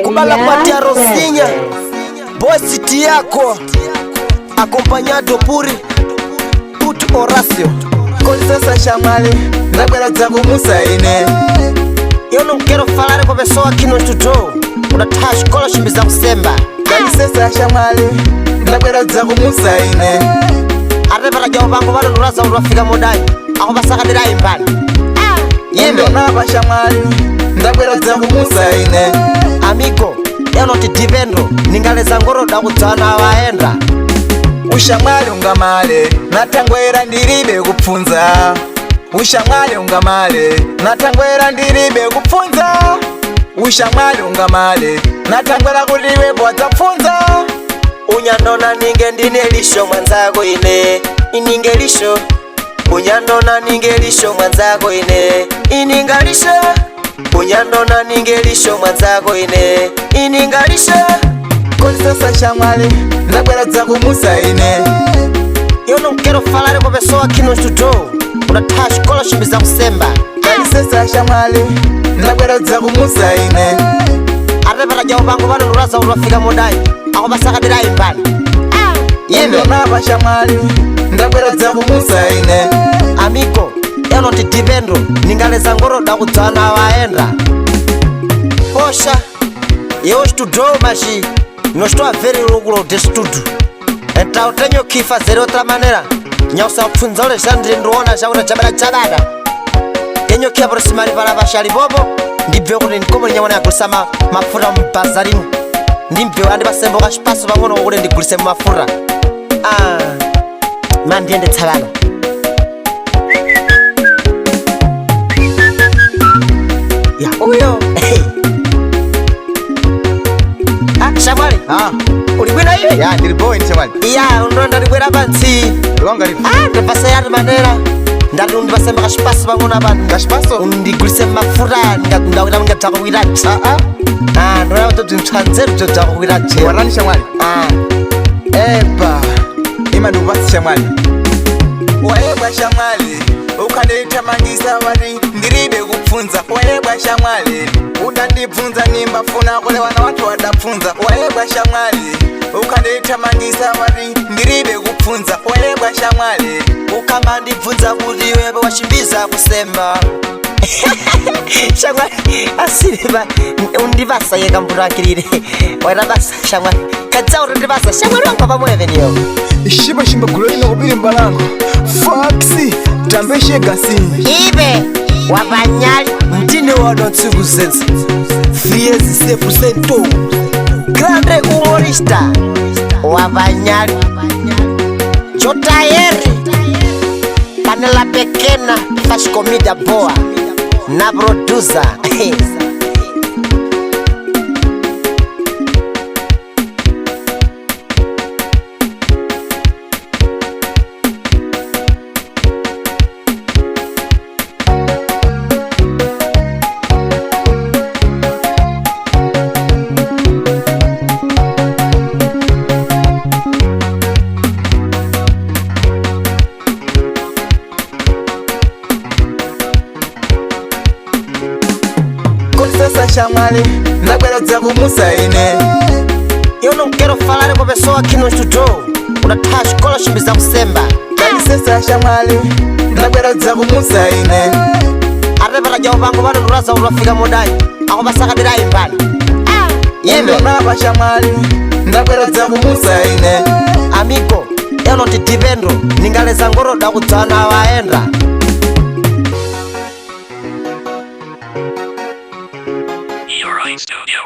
Kubala patia Rosinya Boy City yako Acompagnado puri Putu Horacio Consesa Shamali Ndabwera zangu musaine Eu não quero falar com a pessoa que não estudou Unataka escola shimbiza kusemba Consesa Shamali Ndabwera zangu musaine Ate para jawa bangu bado nuraza urafika modai Ako basaka dira imbali Yendo naba Shamali Ndabwera zangu musaine Amigo eu não te divendo Ningaleza ngoro da kudzana waenda Ushamali ungamale Natangwera ndiribe kupfunza Ushamali ungamale Natangwera ndiribe kupfunza Ushamali ungamale Natangwera kuliwe bwaza pfunza Unyandona ninge ndinelisho mwanzako ine Iningelisho Unyandona ningelisho mwanzako ine Iningalisho Unyandona ningelisho mwanzako ine Iningalisho Consesa Shamali Ndabwera zangu musaine Eu não quero falar com a pessoa que não estudou Unataka escola shimbiza kusemba Consesa Shamali Ndabwera zangu musaine Ate para jawa bangu bado nuraza urafika modai Ako basaka dira imbali Yendo naba Shamali Ndabwera zangu musaine Amigo eu não te divendo Ningaleza ngoro da kudzana waenda Poxa Eu estudou mas não estou a ver o lucro de estudo Então tenho que fazer outra maneira Nyausa kufunza ule shandri nduona shauna chabala chabada Tenho que aproximar para bashari bobo Ndibyo kuti ndikomo nyamwana yakulisa mafuta mbazarimu Ndibyo andi basembo kashipaso bangono kuti ndigulise mafuta Mandiende tsabano Ya uyo Shamali Ulibwina iwe? Ya ndiri boy ni Shamali Ya unonda ndibwera pansi Luanga rifu ndipasa yati manera ndati undipasemba kashipaso bangono abantu Kashipaso? Undigulise mafuta ndawira ngataka kuirati Ndona kuti ntsanzeru totaka kuirati Warani Shamali Eba Ima nubasi Shamali Waebwa Shamali Ukaneta mangisa wari Ndiribe kupfunza Waebwa Shamali Udandipfunza nimbafuna kulewa na watu wadapfunza Waebwa Shamali Ukaneta mangisa wari Ndiribe kupfunza Waebwa Shamali Ukama ndibvunza kuti wewe washimbiza kusemba Shamwali asiriba undibasa yeka mburakirire Wairabasa Shamwali Kadza urindibasa Shamwali wanga pamweve niyo Shimba kuloni na kubiri mbalango Faxi Tambeshe gasi Ibe Wabanyali Mtini wano tsiku zenzi Fiezi sefu sento Grande humorista Wabanyali Jotayeri Panela pequena faz comida boa Na produza Consesa Shamali Ndabwera zangu musaine Eu não quero falar com a pessoa que não estudou Unataka escola shimbiza kusemba Consesa Shamali Ndabwera zangu musaine Ate para jawa bangu bado nuraza urafika modai Ako basaka dira imbali Yendo naba Shamali Ndabwera zangu musaine Amigo eu não te divendo Ningaleza ngoro da kudzana waenda You're right, Studio.